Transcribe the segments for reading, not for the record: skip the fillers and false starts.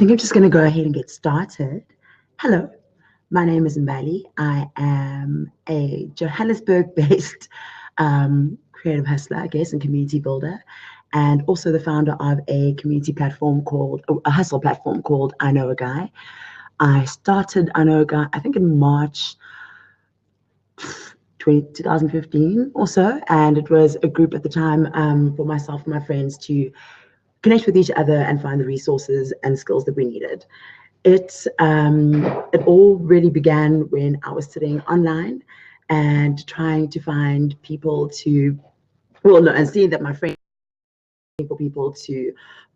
think I'm just going to go ahead and get started. Hello, my name is Mbali. I am a Johannesburg-based creative hustler, I guess, and community builder, and also the founder of a community platform a hustle platform called I Know a Guy. I started I Know a Guy, I think in March 2015 or so, and it was a group at the time for myself and my friends to connect with each other and find the resources and skills that we needed. It all really began when I was sitting online and trying to find people and seeing that my friends for people to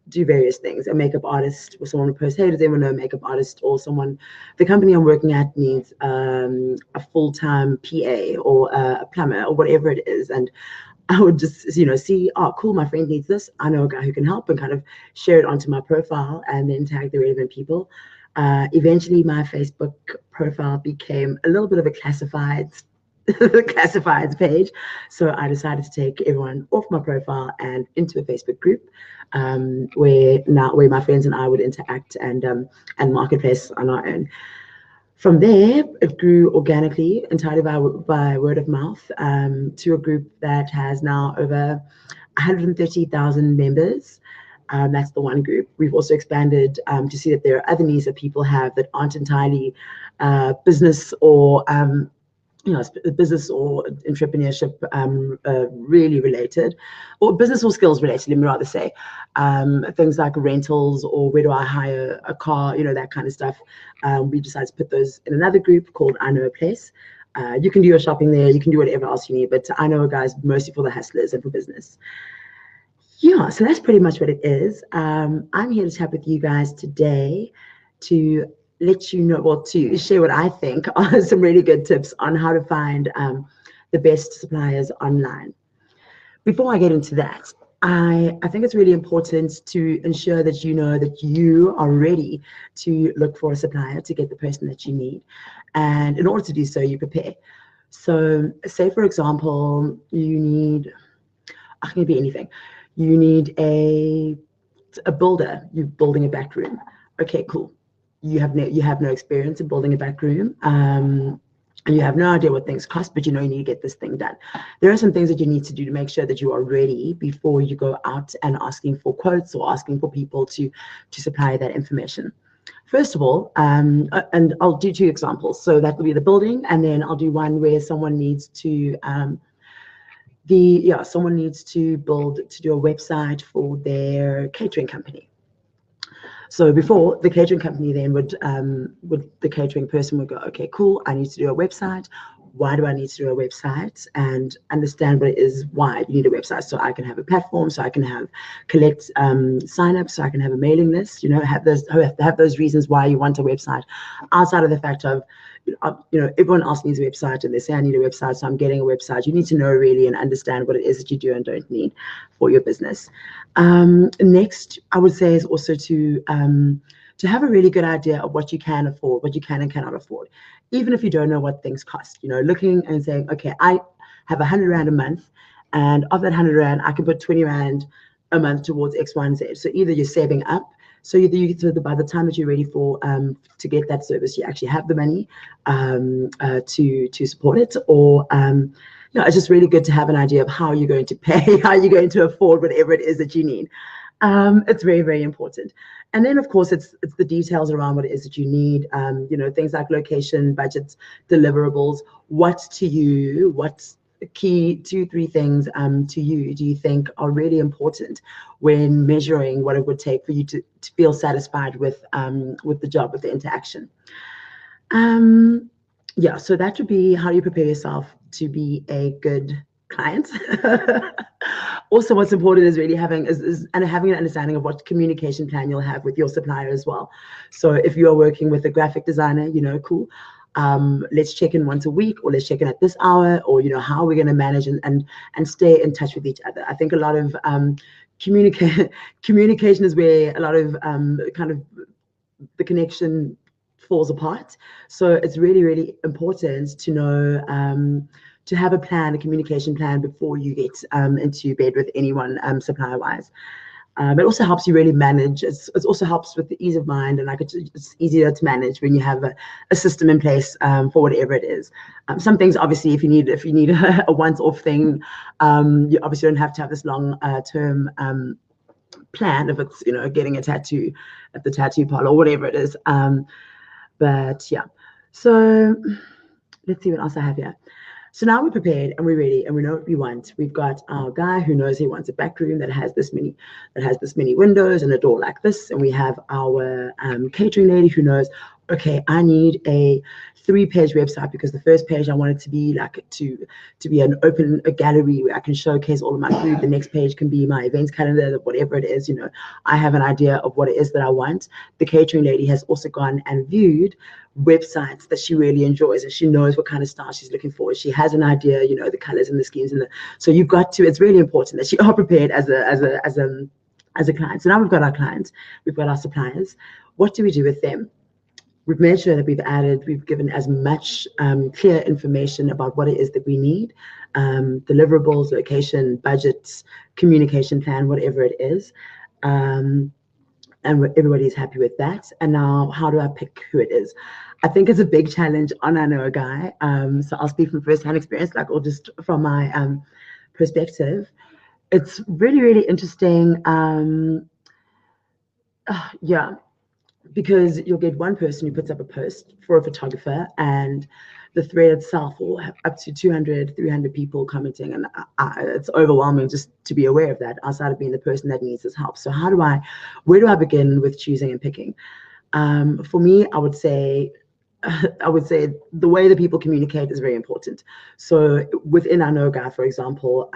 do various things. A makeup artist, or someone would post, hey, does anyone know a makeup artist? Or the company I'm working at needs a full-time PA or a plumber or whatever it is. And I would just, see, oh, cool, my friend needs this. I know a guy who can help, and kind of share it onto my profile and then tag the relevant people. Eventually, my Facebook profile became a little bit of a classifieds page. So I decided to take everyone off my profile and into a Facebook group where my friends and I would interact and marketplace on our own. From there, it grew organically, entirely by word of mouth, to a group that has now over 130,000 members. That's the one group. We've also expanded to see that there are other needs that people have that aren't entirely business or business or entrepreneurship really related, or business or skills related, let me rather say. Things like rentals or where do I hire a car, that kind of stuff. We decided to put those in another group called I Know a Place. You can do your shopping there, you can do whatever else you need, but I Know a Guy is mostly for the hustlers and for business. Yeah, so that's pretty much what it is. I'm here to chat with you guys today to let you know, to share what I think are some really good tips on how to find the best suppliers online. Before I get into that, I think it's really important to ensure that you know that you are ready to look for a supplier to get the person that you need. And in order to do so, you prepare. So say, for example, you need, it can be anything. You need a builder, you're building a back room. Okay, cool. You have no experience in building a back room, and you have no idea what things cost, but you need to get this thing done. There are some things that you need to do to make sure that you are ready before you go out and asking for quotes or asking for people to supply that information. First of all, and I'll do two examples. So that will be the building, and then I'll do one where someone needs to do a website for their catering company. So before, the catering company then the catering person would go, okay, cool, I need to do a website. Why do I need to do a website? And understand what it is, why you need a website. So I can have a platform, so I can collect signups, so I can have a mailing list, have those reasons why you want a website, outside of the fact of, everyone else needs a website and they say I need a website, so I'm getting a website. You need to know really and understand what it is that you do and don't need for your business. Next, I would say is also to have a really good idea of what you can afford, what you can and cannot afford, even if you don't know what things cost. Looking and saying, okay, I have 100 Rand a month, and of that 100 Rand, I can put 20 Rand a month towards X, Y, and Z. So either you're saving up, so by the time that you're ready to get that service, you actually have the money to support it, or it's just really good to have an idea of how you're going to pay, how you're going to afford whatever it is that you need. It's very, very important. And then, of course, it's the details around what it is that you need. Things like location, budgets, deliverables. What's key 2-3 things to you do you think are really important when measuring what it would take for you to feel satisfied with the job, with the interaction? So that would be how you prepare yourself to be a good client. Also, what's important is really having an understanding of what communication plan you'll have with your supplier as well. So if you are working with a graphic designer, cool. Let's check in once a week, or let's check in at this hour, or how we're going to manage and stay in touch with each other. I think a lot of communication is where a lot of kind of the connection falls apart. So it's really, really important to know to have a communication plan before you get into bed with anyone supplier wise. It also helps you really manage. It also helps with the ease of mind, and like it's easier to manage when you have a system in place for whatever it is. Some things, obviously, if you need a once-off thing, you obviously don't have to have this long-term plan if it's getting a tattoo at the tattoo parlor or whatever it is. But yeah, so let's see what else I have here. So now we're prepared and we're ready and we know what we want. We've got our guy who knows he wants a back room that has this many windows and a door like this, and we have our catering lady who knows, okay, I need a 3-page website because the first page I want it to be like to be a gallery where I can showcase all of my food. The next page can be my events calendar, whatever it is. I have an idea of what it is that I want. The catering lady has also gone and viewed websites that she really enjoys, and she knows what kind of style she's looking for. She has an idea, the colors and the schemes, so you've got to. It's really important that you are prepared as a client. So now we've got our clients, we've got our suppliers. What do we do with them? We've made sure that we've given as much clear information about what it is that we need, deliverables, location, budgets, communication plan, whatever it is. And everybody's happy with that. And now, how do I pick who it is? I think it's a big challenge on I Know a Guy. So I'll speak from first-hand experience, or just from my perspective. It's really, really interesting. Yeah. Because you'll get one person who puts up a post for a photographer, and the thread itself will have up to 200, 300 people commenting, and it's overwhelming just to be aware of that, outside of being the person that needs this help. So where do I begin with choosing and picking? For me, I would say the way that people communicate is very important. So within I Know a Guy, for example,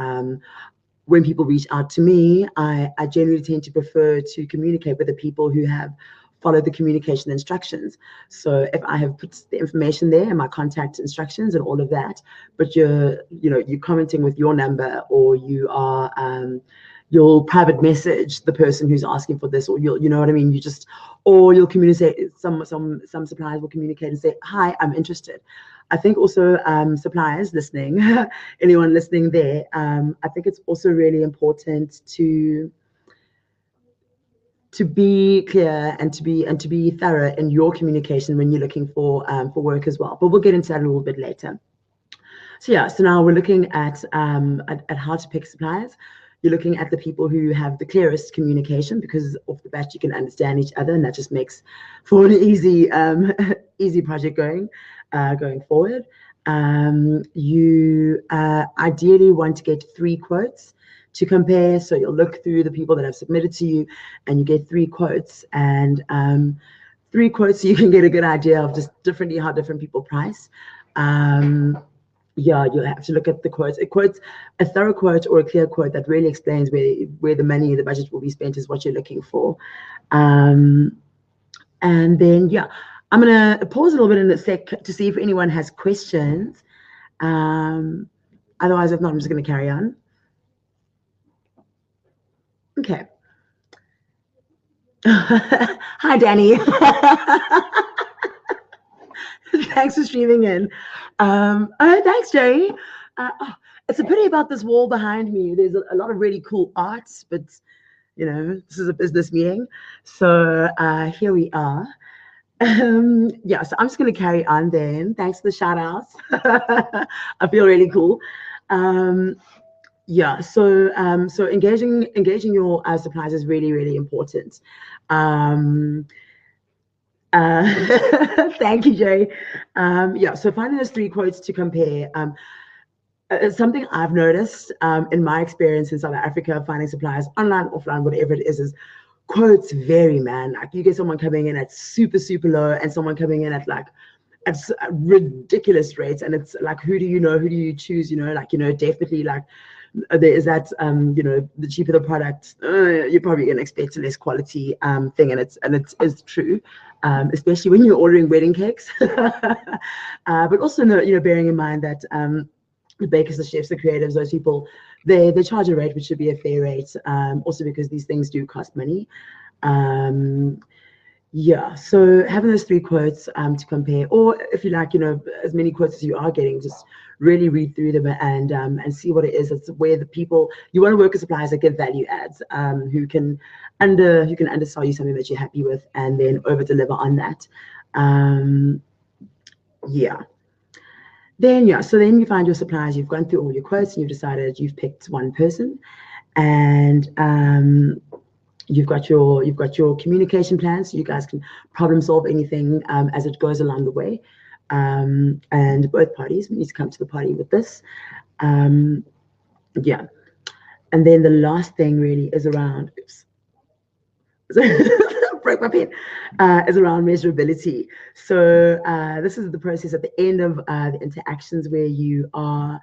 when people reach out to me, I generally tend to prefer to communicate with the people who have follow the communication instructions. So if I have put the information there and my contact instructions and all of that, but you're commenting with your number, or you'll private message the person who's asking for this, or you know what I mean? You'll communicate. Some suppliers will communicate and say, hi, I'm interested. I think also suppliers listening, anyone listening there, I think it's also really important to be clear and to be thorough in your communication when you're looking for work as well. But we'll get into that a little bit later. So yeah, so now we're looking at how to pick suppliers. You're looking at the people who have the clearest communication, because off the bat you can understand each other, and that just makes for an easy project going forward. You ideally want to get 3 quotes to compare. So you'll look through the people that have submitted to you, and you get 3 quotes, and 3 quotes so you can get a good idea of just how different people price. Yeah, you'll have to look at the quotes. A thorough quote or a clear quote that really explains where the money, the budget will be spent is what you're looking for. And then, yeah, I'm going to pause a little bit in a sec to see if anyone has questions. Otherwise, if not, I'm just going to carry on. Okay. Hi, Danny. Thanks for streaming in. Thanks, Jerry. It's a pity about this wall behind me. There's a lot of really cool arts, but this is a business meeting. So here we are. Yeah, so I'm just going to carry on then. Thanks for the shout outs. I feel really cool. Yeah, so engaging your suppliers is really, really important. Thank you, Jay. Yeah, so finding those 3 quotes to compare. Something I've noticed in my experience in South Africa, finding suppliers online, offline, whatever it is quotes vary, man. Like you get someone coming in at super, super low, and someone coming in at ridiculous rates, and it's like, who do you know? Who do you choose? Definitely there is that the cheaper the product, you're probably going to expect a less quality thing, and it is true, especially when you're ordering wedding cakes. But also bearing in mind that the bakers, the chefs, the creatives, those people, they charge a rate which should be a fair rate, also because these things do cost money. Yeah, so having those 3 quotes to compare, or if you like, as many quotes as you are getting, just really read through them and see what it is. It's where the people you want to work with suppliers that give value adds, who can undersell you something that you're happy with, and then over deliver on that. Yeah. So then you find your suppliers. You've gone through all your quotes and you've decided you've picked one person, and you've got your communication plan, so you guys can problem solve anything as it goes along the way. And both parties need to come to the party with this. Yeah. And then the last thing really is around, oops, broke my pen, is around measurability. So this is the process at the end of the interactions where you are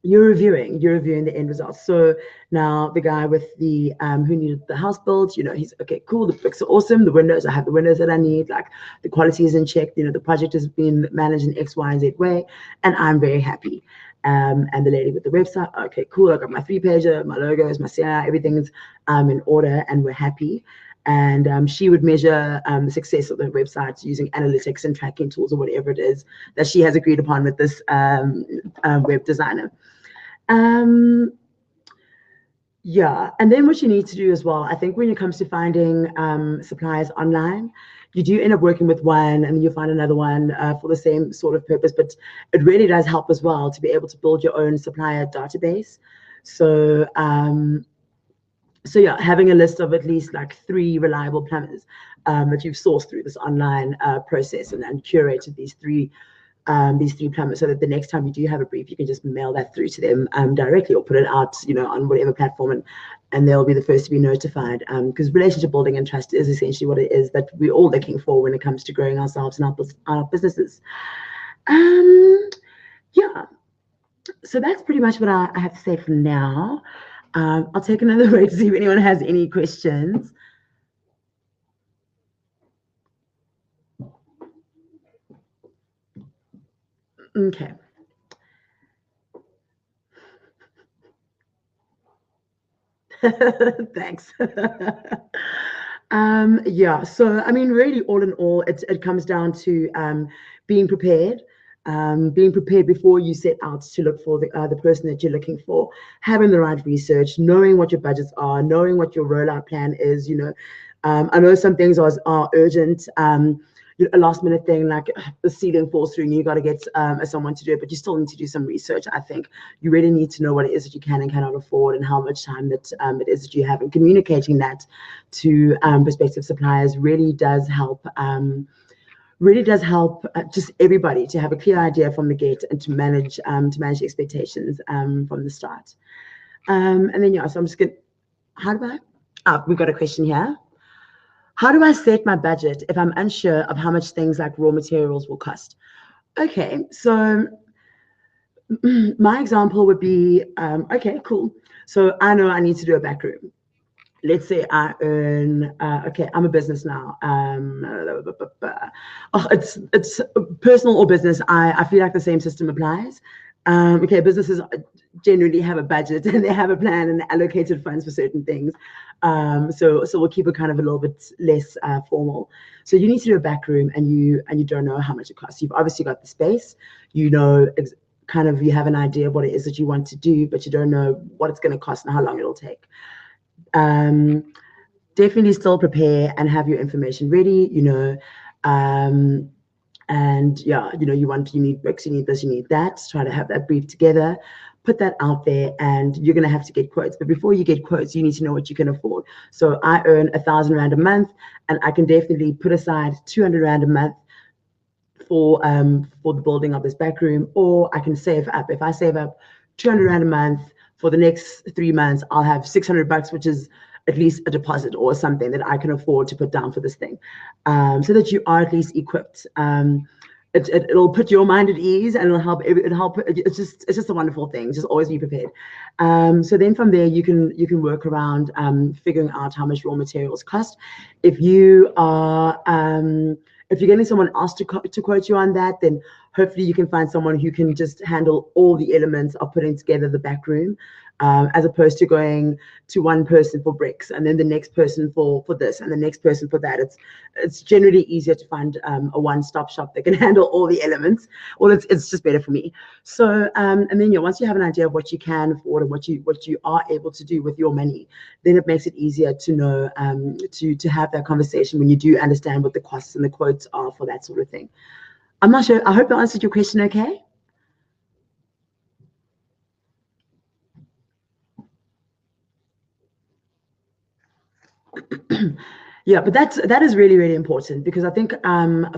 you're reviewing the end results. So now the guy with the who needed the house built, he's okay, cool, the bricks are awesome, the windows, I have the windows that I need, like the quality is in check, the project has been managed in X, Y, and Z way, and I'm very happy. And the lady with the website, okay, cool, I got my 3-pager, my logos, my CI, everything's in order, and we're happy. And she would measure the success of the website using analytics and tracking tools or whatever it is that she has agreed upon with this web designer. Yeah, and then what you need to do as well, I think when it comes to finding suppliers online, you do end up working with one and then you find another one for the same sort of purpose, but it really does help as well to be able to build your own supplier database. So yeah, having a list of at least like 3 reliable plumbers that you've sourced through this online process and curated these three plumbers, so that the next time you do have a brief, you can just mail that through to them directly or put it out, on whatever platform, and they'll be the first to be notified. Because relationship building and trust is essentially what it is that we're all looking for when it comes to growing ourselves and our businesses. Yeah. So that's pretty much what I have to say for now. I'll take another break to see if anyone has any questions. Okay. Thanks. Yeah, so I mean, really, all in all, it comes down to being prepared. Being prepared before you set out to look for the person that you're looking for, having the right research, knowing what your budgets are, knowing what your rollout plan is. I know some things are urgent. A last minute thing like the ceiling falls through and you got to get someone to do it, but you still need to do some research. I think you really need to know what it is that you can and cannot afford and how much time that it is that you have, and communicating that to prospective suppliers really does help. Just everybody to have a clear idea from the gate and to manage expectations from the start. And then so I'm just gonna. We've got a question here. How do I set my budget if I'm unsure of how much things like raw materials will cost? Okay, so my example would be, okay, cool. So I know I need to do a back room. Let's say I earn, okay, I'm a business now. It's personal or business. I feel like the same system applies. Okay, businesses generally have a budget and they have a plan and allocated funds for certain things. So we'll keep it kind of a little bit less formal. So you need to do a back room and you don't know how much it costs. You've obviously got the space, you have an idea of what it is that you want to do, but you don't know what it's going to cost and how long it'll take. Definitely still prepare and have your information ready, and yeah, you need books, you need this, you need that. Try to have that brief together, put that out there, and you're going to have to get quotes. But before you get quotes, you need to know what you can afford. So I earn 1,000 Rand a month, and I can definitely put aside 200 Rand a month for the building of this back room, or I can save up. If I save up 200 Rand a month for the next 3 months, I'll have $600, which is at least a deposit or something that I can afford to put down for this thing, so that you are at least equipped. It'll put your mind at ease and it'll help. It's just a wonderful thing. Just always be prepared. So then from there you can work around figuring out how much raw materials cost. If you're getting someone else to quote you on that, then hopefully you can find someone who can just handle all the elements of putting together the back room, as opposed to going to one person for bricks and then the next person for this and the next person for that. It's generally easier to find a one-stop shop that can handle all the elements. Well, it's just better for me. So and then once you have an idea of what you can afford and what you are able to do with your money, then it makes it easier to know to have that conversation when you do understand what the costs and the quotes are for that sort of thing. I'm not sure. I hope I answered your question okay. Yeah, but that is really, really important, because I think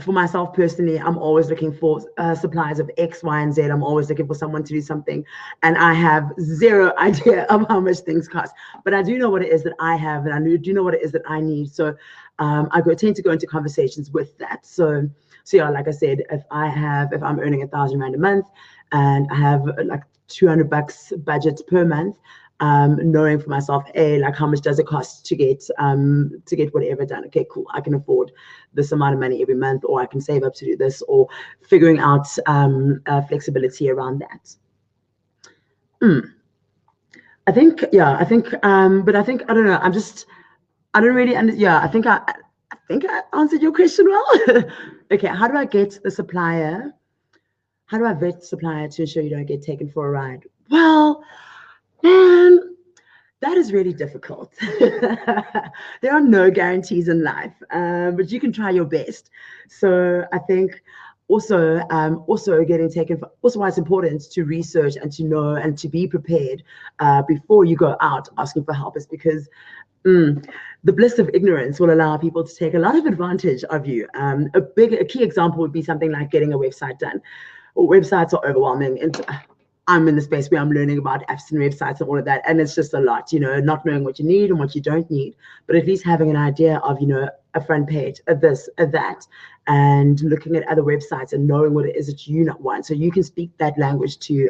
for myself personally, I'm always looking for suppliers of X, Y, and Z. I'm always looking for someone to do something, and I have zero idea of how much things cost. But I do know what it is that I have, and I do know what it is that I need. So I tend to go into conversations with that. So yeah, like I said, if I'm earning R1,000 a month, and I have like $200 budget per month, knowing for myself, like how much does it cost to get whatever done. Okay, cool, I can afford this amount of money every month, or I can save up to do this, or figuring out flexibility around that. I think but I think I don't know, I don't really I think I answered your question well. Okay, how do I get the supplier? How do I vet the supplier to ensure you don't get taken for a ride? Well, man, that is really difficult. There are no guarantees in life, but you can try your best. So I think also getting taken for, also why it's important to research and to know and to be prepared before you go out asking for help, is because the bliss of ignorance will allow people to take a lot of advantage of you. A key example would be something like getting a website done. Websites are overwhelming, and I'm in the space where I'm learning about apps and websites and all of that, and it's just a lot, not knowing what you need and what you don't need, but at least having an idea of, a front page of this, of that, and looking at other websites and knowing what it is that you not want, so you can speak that language to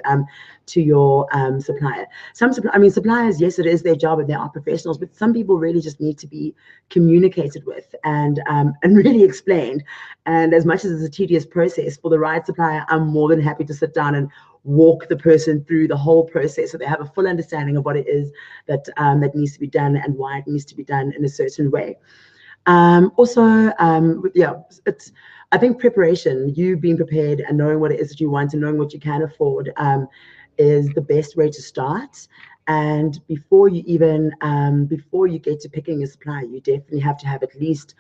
your supplier. Suppliers, yes, it is their job and they are professionals, but some people really just need to be communicated with and really explained. And as much as it's a tedious process, for the right supplier, I'm more than happy to sit down and walk the person through the whole process, so they have a full understanding of what it is that needs to be done and why it needs to be done in a certain way. It's, I think, preparation, you being prepared and knowing what it is that you want and knowing what you can afford, is the best way to start. And before you get to picking a supplier, you definitely have to have at least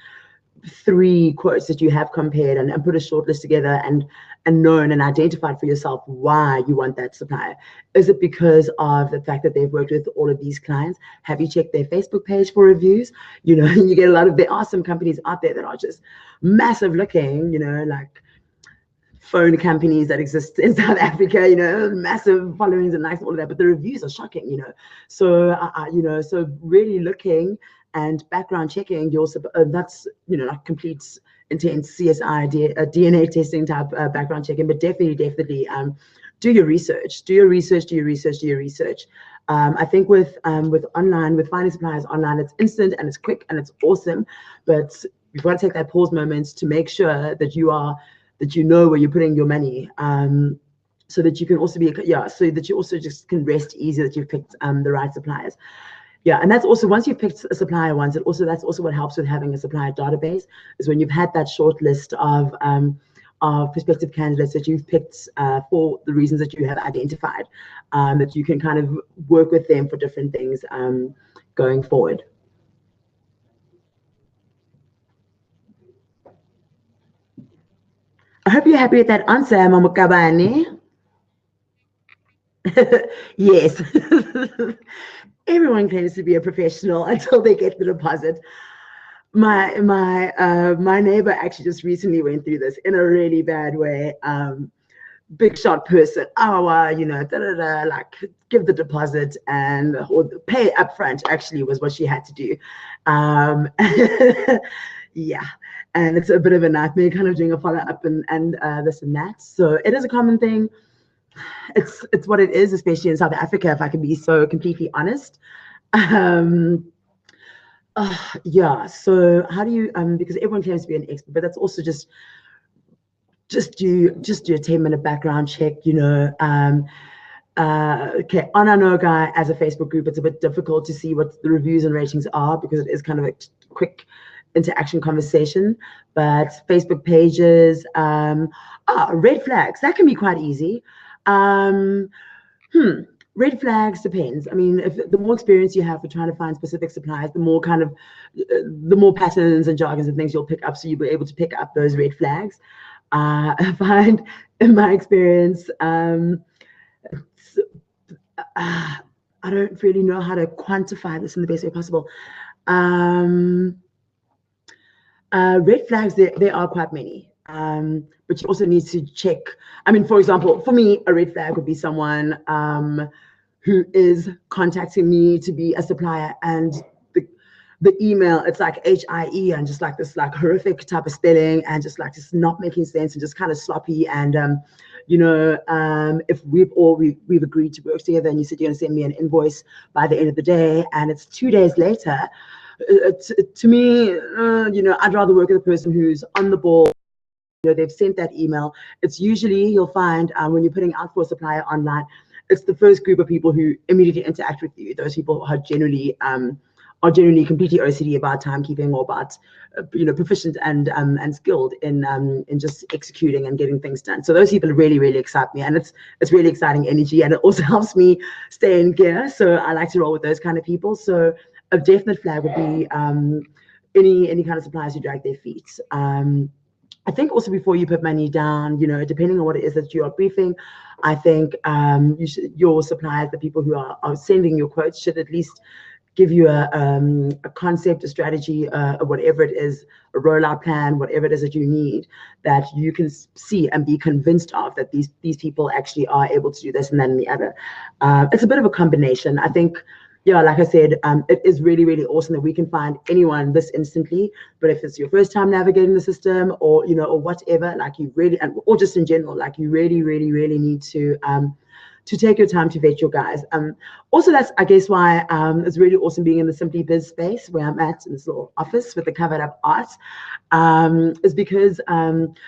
3 quotes that you have compared and put a short list together and known and identified for yourself why you want that supplier. Is it because of the fact that they've worked with all of these clients? Have you checked their Facebook page for reviews? You get a lot of, there are some companies out there that are just massive looking, like phone companies that exist in South Africa, massive followings and likes and all of that, but the reviews are shocking, so so really looking and background checking your that's not complete intense CSI DNA testing type background checking, but definitely do your research. I think with online, with finding suppliers online, it's instant and it's quick and it's awesome, but you've got to take that pause moment to make sure that you know where you're putting your money, so that you can also so that you also just can rest easy that you've picked the right suppliers. Yeah, and that's also, once you've picked a supplier once, that's also what helps with having a supplier database, is when you've had that short list of prospective candidates that you've picked for the reasons that you have identified, that you can kind of work with them for different things going forward. I hope you're happy with that answer, Mamukabani. Yes. Everyone claims to be a professional until they get the deposit. My neighbor actually just recently went through this in a really bad way. Big shot person. Like give the deposit or pay upfront actually was what she had to do. Yeah, and it's a bit of a nightmare kind of doing a follow up and this and that. So it is a common thing. It's what it is, especially in South Africa, if I can be so completely honest. Yeah, so how do you because everyone claims to be an expert, but that's also just just do a 10-minute background check, you know. Okay, on our No Guy as a Facebook group, it's a bit difficult to see what the reviews and ratings are because it is kind of a quick interaction conversation. But Facebook pages, red flags, that can be quite easy. Red flags depends. I mean, if the more experience you have for trying to find specific suppliers, the more patterns and jargons and things you'll pick up, so you'll be able to pick up those red flags. I find, in my experience, I don't really know how to quantify this in the best way possible. Red flags, there are quite many, but you also need to check. I mean, for example, for me, a red flag would be someone who is contacting me to be a supplier, and the email, it's like HIE and just like this like horrific type of spelling and just not making sense and just kind of sloppy. And if we've agreed to work together and you said you're going to send me an invoice by the end of the day and it's 2 days later, to me, I'd rather work with a person who's on the ball. They've sent that email. It's usually, you'll find when you're putting out for a supplier online, it's the first group of people who immediately interact with you. Those people are generally completely OCD about timekeeping or about proficient and skilled in just executing and getting things done. So those people really, really excite me, and it's really exciting energy, and it also helps me stay in gear. So I like to roll with those kind of people. So a definite flag would be any kind of suppliers who drag their feet. I think also before you put money down, depending on what it is that you are briefing, I think your suppliers, the people who are sending your quotes, should at least give you a concept, a strategy, whatever it is, a rollout plan, whatever it is that you need, that you can see and be convinced of that these people actually are able to do this and that and the other. It's a bit of a combination. I think, like I said, it is really, really awesome that we can find anyone this instantly. But if it's your first time navigating the system, or whatever, like you really, or just in general, like you really, really, really need to take your time to vet your guys. Also, that's, I guess, why it's really awesome being in the Simply Biz space where I'm at, in this little office with the covered up art, is because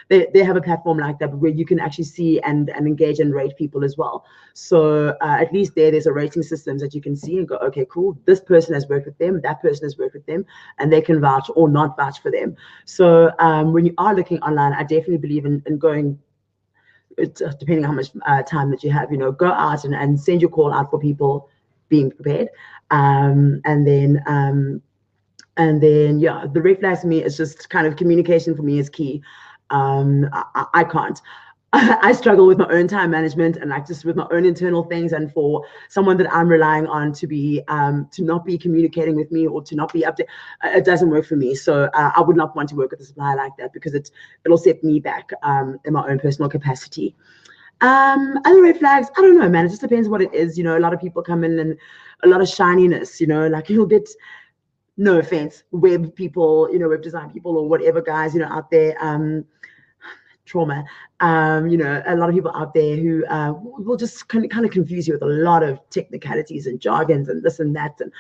they have a platform like that where you can actually see and engage and rate people as well. So at least there's a rating system that you can see and go, okay, cool, this person has worked with them, that person has worked with them, and they can vouch or not vouch for them. So when you are looking online, I definitely believe in going, depending on how much time that you have, go out and send your call out for people, being prepared. And then the red flags for me is just kind of communication. For me is key. I can't. I struggle with my own time management and like just with my own internal things, and for someone that I'm relying on to be to not be communicating with me or to not be updated, it doesn't work for me. So I would not want to work with a supplier like that, because it'll set me back in my own personal capacity. Other red flags, I don't know, man. It just depends what it is. A lot of people come in and a lot of shininess. Like you'll get, no offense, web people, web design people or whatever guys, out there. Trauma, a lot of people out there who will just kind of confuse you with a lot of technicalities and jargons and this and that, and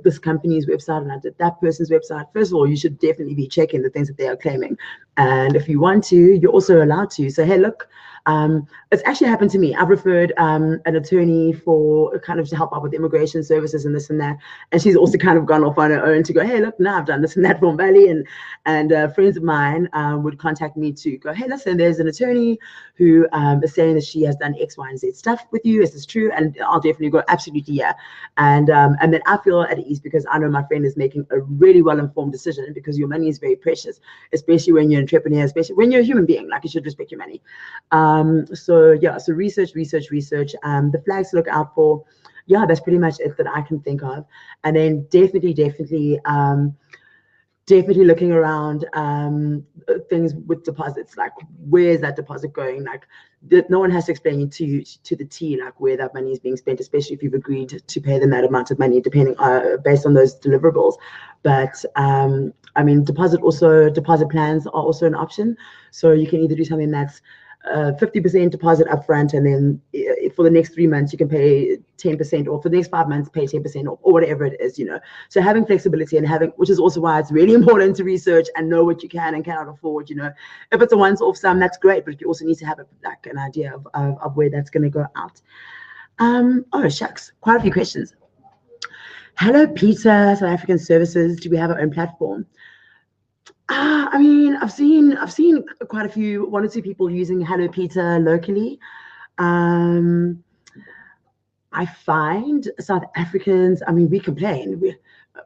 this company's website and I did that person's website. First of all, you should definitely be checking the things that they are claiming, and if you want to, you're also allowed to say, hey, look, it's actually happened to me. I've referred an attorney for kind of to help out with immigration services and this and that, and she's also kind of gone off on her own to go, hey, look, now I've done this and that for Mbali, and friends of mine would contact me to go, hey, listen, there's an attorney who is saying that she has done X, Y, and Z stuff with you. Is this true? And I'll definitely go, absolutely, yeah. And then I feel at ease because I know my friend is making a really well-informed decision, because your money is very precious, especially when you're an entrepreneur, especially when you're a human being. Like, you should respect your money. So research. The flags to look out for, that's pretty much it that I can think of. And then definitely looking around things with deposits, like where's that deposit going? Like no one has to explain to you to the T like where that money is being spent, especially if you've agreed to pay them that amount of money, depending based on those deliverables. But I mean, deposit plans are also an option. So you can either do something that's 50% deposit upfront, and then for the next 3 months you can pay 10%, or for the next 5 months pay 10% off, or whatever it is, So having flexibility and which is also why it's really important to research and know what you can and cannot afford. If it's a once-off sum, that's great, but you also need to have an idea of where that's going to go out. Oh shucks, quite a few questions. Hello Peter, South African Services. Do we have our own platform? I mean, I've seen quite a few, 1 or 2 people using Hello Peter locally. I find South Africans, I mean, we complain.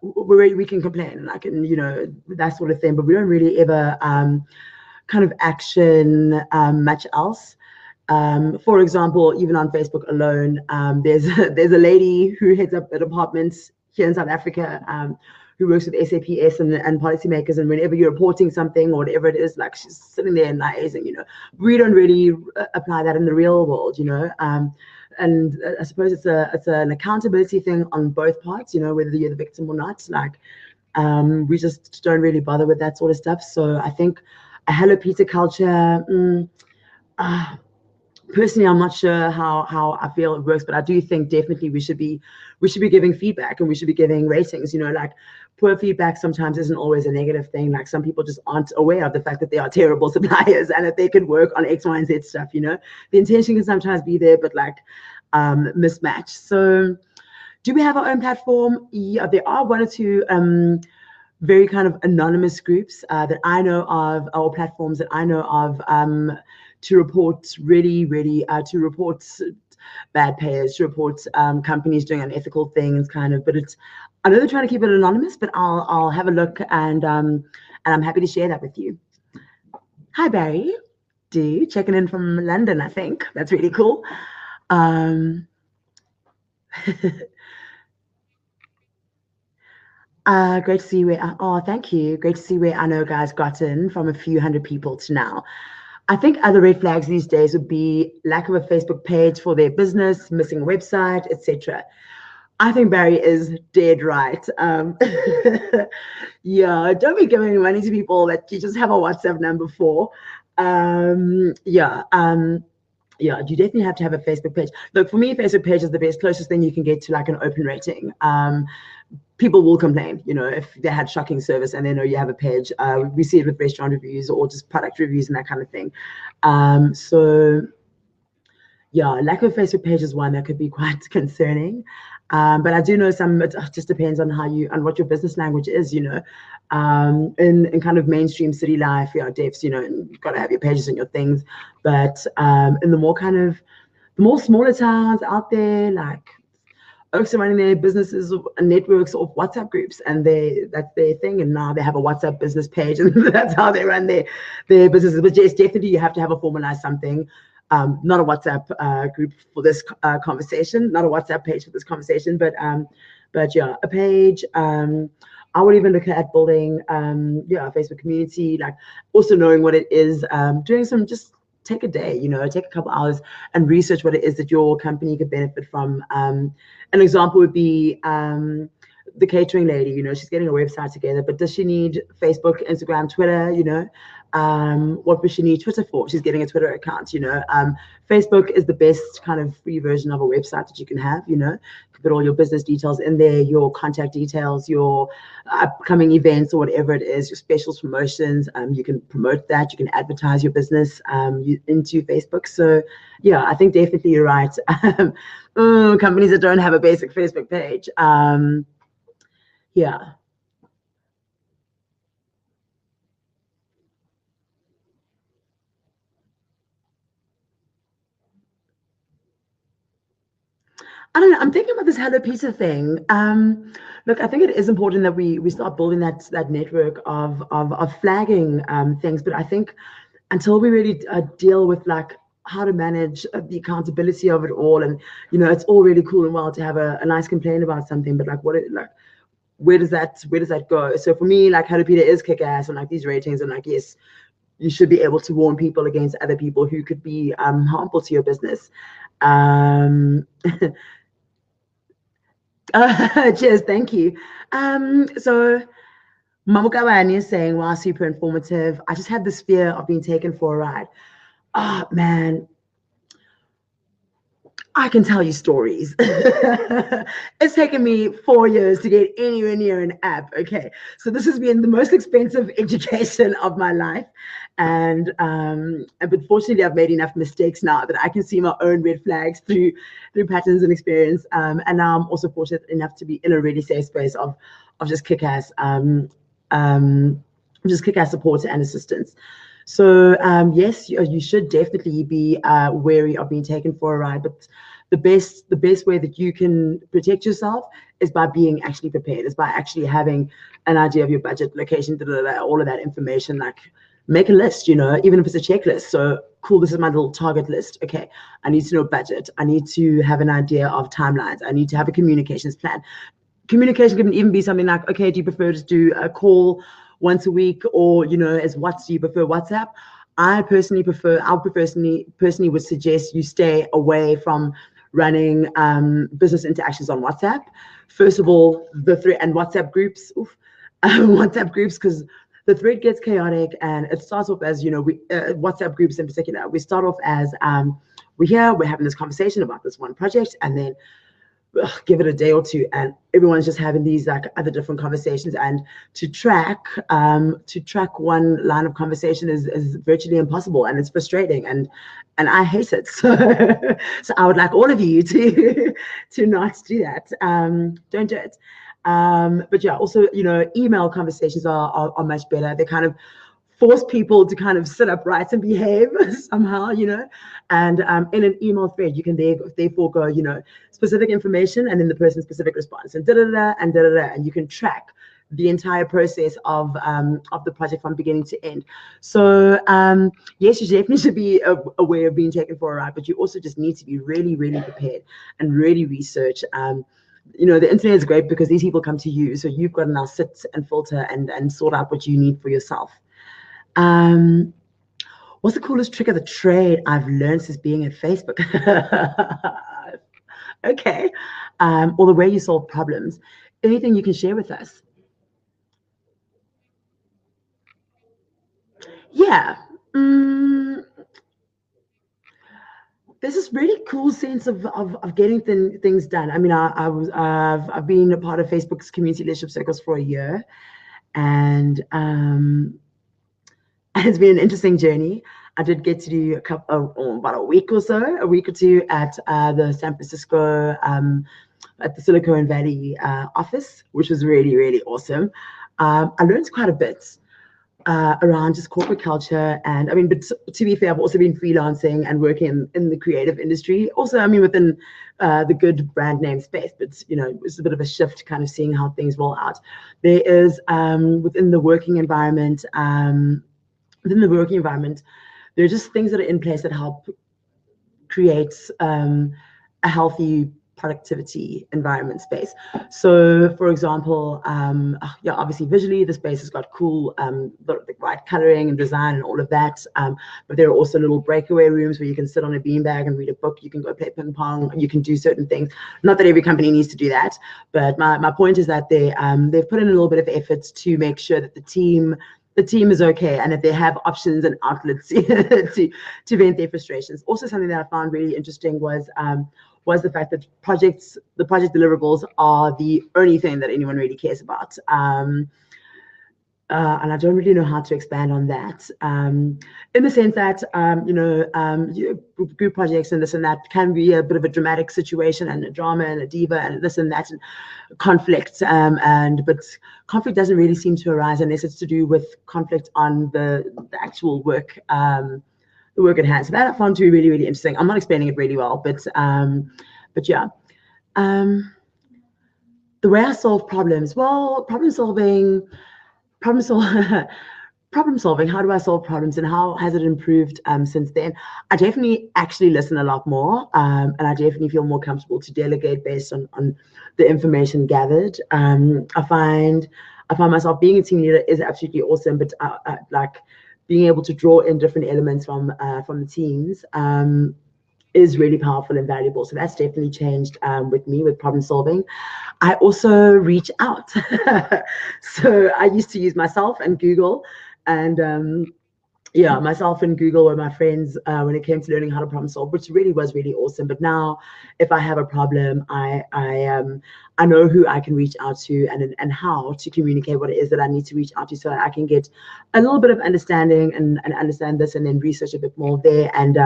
We can complain, like, that sort of thing, but we don't really ever kind of action much else. For example, even on Facebook alone, there's a lady who heads up a department here in South Africa, who works with SAPS and policymakers, and whenever you're reporting something or whatever it is, like, she's sitting there and liaising. We don't really apply that in the real world, and I suppose it's an accountability thing on both parts, whether you're the victim or not. Like, we just don't really bother with that sort of stuff. So I think a Hello Peter culture, personally, I'm not sure how I feel it works, but I do think definitely we should be giving feedback, and we should be giving ratings. Like, poor feedback sometimes isn't always a negative thing. Like, some people just aren't aware of the fact that they are terrible suppliers and that they could work on X, Y, and Z stuff. The intention can sometimes be there, but like mismatch. So, do we have our own platform? Yeah, there are 1 or 2 very kind of anonymous groups that I know of, or platforms that I know of, to report to report bad payers, to report companies doing unethical things, kind of. But I know they're trying to keep it anonymous, but I'll have a look, and I'm happy to share that with you. Hi Barry, checking in from London, I think. That's really cool. Great to see where. Oh, thank you. Great to see where I know guys gotten from a few hundred people to now. I think other red flags these days would be lack of a Facebook page for their business, missing a website, etc. I think Barry is dead right. Yeah, don't be giving money to people that you just have a WhatsApp number for. Yeah, you definitely have to have a Facebook page. Look, for me, Facebook page is the best, closest thing you can get to like an open rating. People will complain, if they had shocking service and they know you have a page. We see it with restaurant reviews or just product reviews and that kind of thing. So yeah, lack of Facebook page is one that could be quite concerning. But I do know it just depends on what your business language is, in kind of mainstream city life, devs, you've got to have your pages and your things. But in the more smaller towns out there, like, folks are running their businesses and networks of WhatsApp groups, and that's their thing. And now they have a WhatsApp business page, and that's how they run their businesses. But yes, definitely you have to have a formalized something. Not a WhatsApp group for this conversation, not a WhatsApp page for this conversation, but yeah, a page. I would even look at building a Facebook community, like also knowing what it is, doing some, just take a day, take a couple hours and research what it is that your company could benefit from. An example would be the catering lady, she's getting a website together, but does she need Facebook, Instagram, Twitter, what does she need Twitter for? She's getting a Twitter account, Facebook is the best kind of free version of a website that you can have, you can put all your business details in there, your contact details, your upcoming events or whatever it is, your specials, promotions, you can promote that, you can advertise your business into Facebook. So yeah, I think definitely you're right. Companies that don't have a basic Facebook page. Yeah. I don't know. I'm thinking about this Hello Peter thing. Look, I think it is important that we start building that network of flagging things. But I think until we really deal with like how to manage the accountability of it all, and it's all really cool and well to have a nice complaint about something, but like where does that go? So for me, like Hello Peter is kick ass, and like these ratings, and like, yes, you should be able to warn people against other people who could be harmful to your business. Cheers, thank you. So Mamukawani is saying, wow, super informative. I just had this fear of being taken for a ride. Oh man, I can tell you stories. It's taken me 4 years to get anywhere near an app. Okay, so this has been the most expensive education of my life, but fortunately, I've made enough mistakes now that I can see my own red flags through patterns and experience. And now I'm also fortunate enough to be in a really safe space of just kick-ass support and assistance. So yes, you should definitely be wary of being taken for a ride. But the best way that you can protect yourself is by being actually prepared. Is by actually having an idea of your budget, location, all of that information. Like make a list, even if it's a checklist. So cool, this is my little target list. Okay, I need to know budget. I need to have an idea of timelines. I need to have a communications plan. Communication can even be something like, okay, do you prefer to do a call once a week, or do you prefer WhatsApp? I personally would suggest you stay away from running business interactions on WhatsApp. First of all, the thread and WhatsApp groups, WhatsApp groups, because the thread gets chaotic, and it starts off as WhatsApp groups in particular. We start off as we're having this conversation about this one project, and then give it a day or two, and everyone's just having these like other different conversations, and to track one line of conversation is virtually impossible, and it's frustrating, and I hate it. So I would like all of you to not do that. Don't do it. But yeah, also email conversations are much better. They kind of force people to kind of sit upright and behave somehow, and in an email thread, you can therefore go, specific information and then the person's specific response and and you can track the entire process of the project from beginning to end. So yes, you definitely should be aware of being taken for a ride, but you also just need to be really, really prepared and really research. The internet is great because these people come to you, so you've got to now sit and filter and sort out what you need for yourself. What's the coolest trick of the trade I've learned since being at Facebook? Okay. Or the way you solve problems. Anything you can share with us? Yeah. There's this really cool sense of getting things done. I mean, I've been a part of Facebook's community leadership circles for a year, and it's been an interesting journey. I did get to do about a week or two at the San Francisco, at the Silicon Valley office, which was really, really awesome. I learned quite a bit around just corporate culture. And I mean, but to be fair, I've also been freelancing and working in the creative industry. Also, I mean, within the good brand name space, but it's a bit of a shift, kind of seeing how things roll out. There is within the working environment. There are just things that are in place that help create a healthy productivity environment space. So, for example, obviously visually the space has got cool, the right coloring and design and all of that. But there are also little breakaway rooms where you can sit on a beanbag and read a book. You can go play ping pong. You can do certain things. Not that every company needs to do that, but my point is that they've put in a little bit of effort to make sure that the team is okay, and that they have options and outlets to vent their frustrations. Also, something that I found really interesting was the fact that the project deliverables are the only thing that anyone really cares about. And I don't really know how to expand on that, in the sense that group projects and this and that can be a bit of a dramatic situation and a drama and a diva and this and that and conflict, but conflict doesn't really seem to arise unless it's to do with conflict on the actual work, the work at hand. So that I found to be really, really interesting. I'm not explaining it really well, but yeah. The way I solve problems, well, problem solving. How do I solve problems, and how has it improved since then? I definitely actually listen a lot more, and I definitely feel more comfortable to delegate based on the information gathered. I find myself being a team leader is absolutely awesome, but like being able to draw in different elements from the teams is really powerful and valuable. So that's definitely changed with me with problem solving. I also reach out. So I used to use myself and Google, and yeah, myself and Google were my friends when it came to learning how to problem solve, which really was really awesome. But now, if I have a problem, I know who I can reach out to and how to communicate what it is that I need to reach out to, so that I can get a little bit of understanding and understand this, and then research a bit more there, and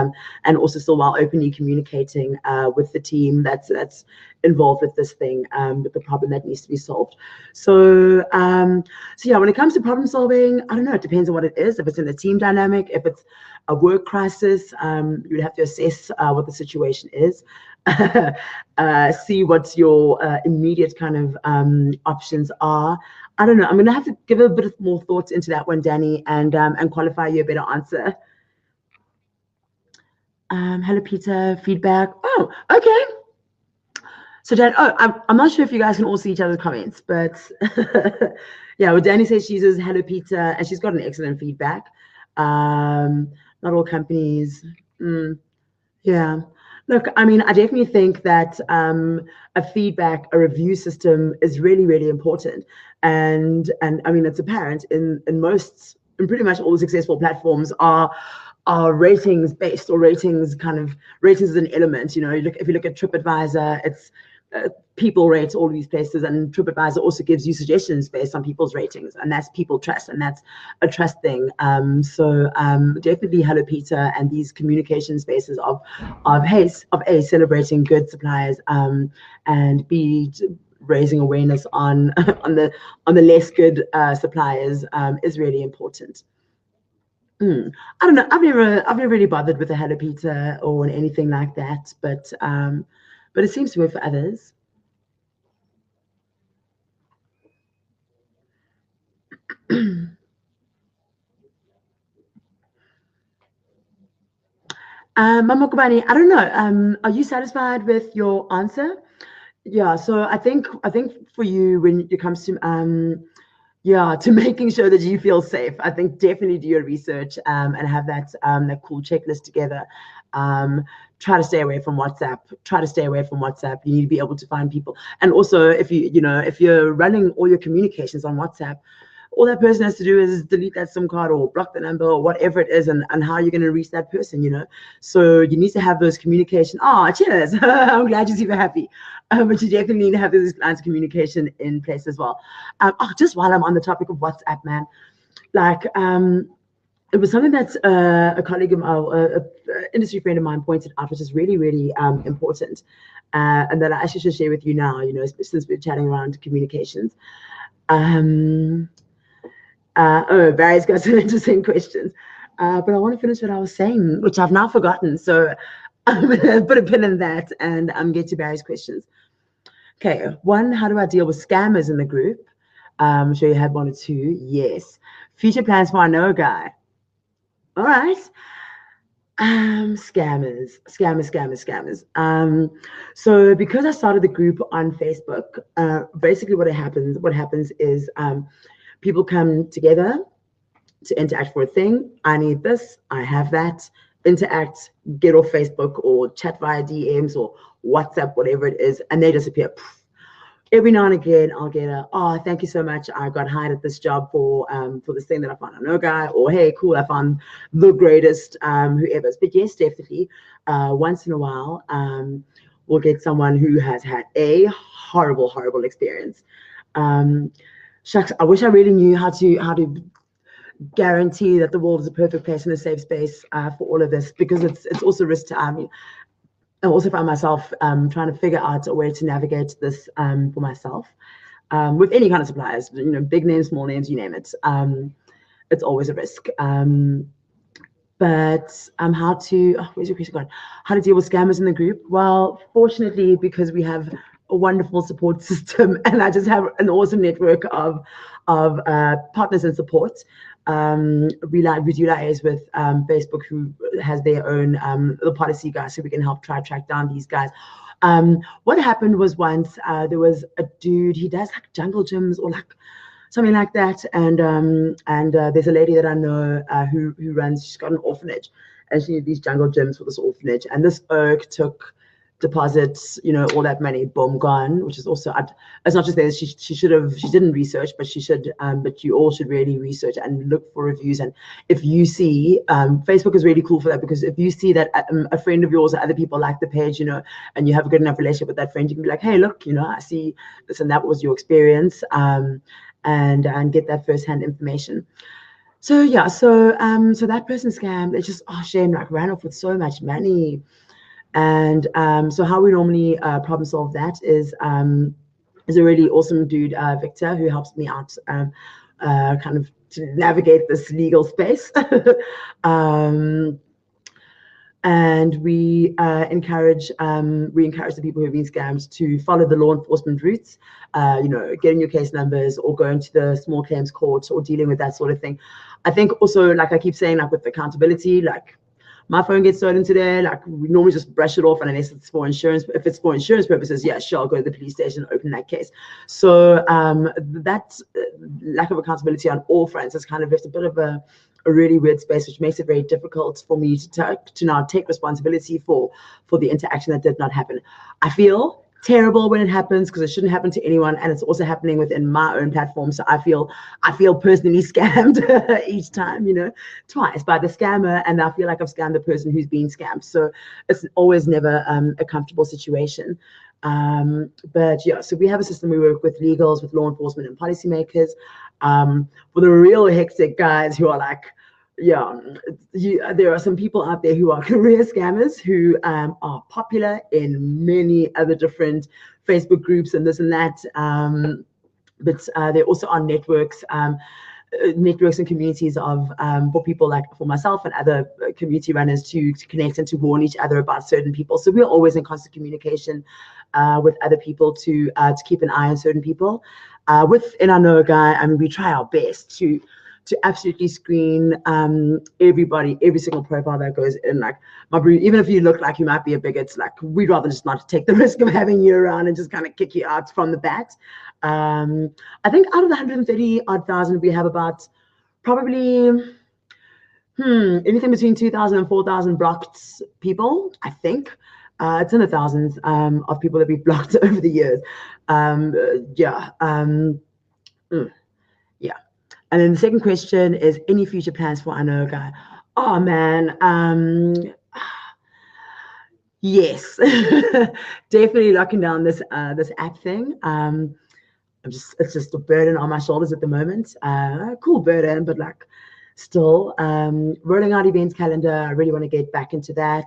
also still while openly communicating with the team that's involved with this thing, with the problem that needs to be solved. So yeah, when it comes to problem solving, I don't know, it depends on what it is. If it's in a team dynamic, if it's a work crisis, you'd have to assess what the situation is. See what your immediate kind of options are. I don't know. I'm gonna have to give a bit more thought into that one, Danny, and qualify you a better answer. Hello, Peter. Feedback. Oh, okay. So Dan, I'm not sure if you guys can all see each other's comments, but yeah, well, Danny says she uses Hello Peter, and she's got an excellent feedback. Not all companies. Yeah. Look, I mean, I definitely think that a review system is really, really important. And I mean, it's apparent in pretty much all the successful platforms are ratings based, or ratings is an element. You know, if you look at TripAdvisor, it's people rate all these places, and TripAdvisor also gives you suggestions based on people's ratings, and that's people trust, and that's a trust thing. So definitely Hello Peter and these communication spaces of A, celebrating good suppliers, and B, raising awareness on on the less good suppliers is really important. I don't know. I've never really bothered with a Hello Peter or anything like that, but it seems to work for others. Mama Kubani, I don't know. Are you satisfied with your answer? Yeah. So I think for you, when it comes to to making sure that you feel safe, I think definitely do your research and have that cool checklist together. Try to stay away from WhatsApp. You need to be able to find people. And also, if you're running all your communications on WhatsApp, all that person has to do is delete that SIM card or block the number or whatever it is, and how you're going to reach that person, So you need to have those communication. Cheers. I'm glad you're super happy. But you definitely need to have those lines of communication in place as well. Just while I'm on the topic of WhatsApp, man, like, it was something that a colleague of mine, an industry friend of mine pointed out, which is really, really important, and that I actually should share with you now, since we're chatting around communications. Barry's got some interesting questions, but I want to finish what I was saying, which I've now forgotten. So I'm going to put a pin in that and get to Barry's questions. Okay, one, how do I deal with scammers in the group? I'm sure you had one or two. Yes. Future plans for our no guy. All right. Scammers. So because I started the group on Facebook, basically what happens is people come together to interact for a thing. I need this, I have that. Interact, get off Facebook or chat via DMs or WhatsApp, whatever it is, and they disappear. Every now and again, I'll get thank you so much, I got hired at this job for this thing that I found on No Guy, or hey, cool, I found the greatest whoever's. But yes, definitely, once in a while, we'll get someone who has had a horrible experience. Shucks, I wish I really knew how to guarantee that the world is a perfect place and a safe space for all of this, because it's also risk to I also find myself trying to figure out a way to navigate this for myself with any kind of suppliers, big names, small names, you name it. It's always a risk. But how to where's your question gone? How to deal with scammers in the group? Well, fortunately, because we have a wonderful support system, and I just have an awesome network of partners and support. We do liaise with Facebook, who has their own the policy guys, so we can help track down these guys. What happened was once there was a dude, he does like jungle gyms or like something like that, and there's a lady that I know who runs, she's got an orphanage, and she did these jungle gyms for this orphanage, and this erg took deposits, all that money, boom, gone. Which is also, it's not just that she didn't research, but she should. But you all should really research and look for reviews. And if you see, Facebook is really cool for that, because if you see that a friend of yours or other people like the page, and you have a good enough relationship with that friend, you can be like, hey, look, I see this and that was your experience, and get that firsthand information. So yeah, so that person scammed. It's just, oh shame, like ran off with so much money. And so how we normally problem solve that is a really awesome dude, Victor, who helps me out kind of to navigate this legal space. And we encourage the people who've been scammed to follow the law enforcement routes, getting your case numbers or going to the small claims court or dealing with that sort of thing. I think also, like I keep saying, like with accountability, like my phone gets stolen today, like we normally just brush it off, and unless it's for insurance, if it's for insurance purposes, yeah, sure, I'll go to the police station, open that case. So that lack of accountability on all fronts has kind of left a bit of a really weird space, which makes it very difficult for me to now take responsibility for the interaction that did not happen. I feel terrible when it happens, because it shouldn't happen to anyone, and it's also happening within my own platform. So I feel personally scammed each time, twice by the scammer, and I feel like I've scammed the person who's been scammed. So it's always never a comfortable situation. But yeah, so we have a system. We work with legals, with law enforcement, and policymakers. For the real hectic guys who are like, there are some people out there who are career scammers who are popular in many other different Facebook groups and this and that. But there also are networks and communities of for people like for myself and other community runners to connect and to warn each other about certain people. So we're always in constant communication with other people to keep an eye on certain people. Within our Know a Guy, I mean, we try our best to absolutely screen everybody, every single profile that goes in. Like, even if you look like you might be a bigot, like we'd rather just not take the risk of having you around and just kind of kick you out from the bat. I think out of the 130,000, we have about probably anything between 2,000 and 4,000 blocked people, I think. It's in the thousands of people that we've blocked over the years. And then the second question is, any future plans for I Know a Guy? Oh man, yes, definitely locking down this app thing. It's just a burden on my shoulders at the moment. Cool burden, but like still rolling out events calendar. I really want to get back into that.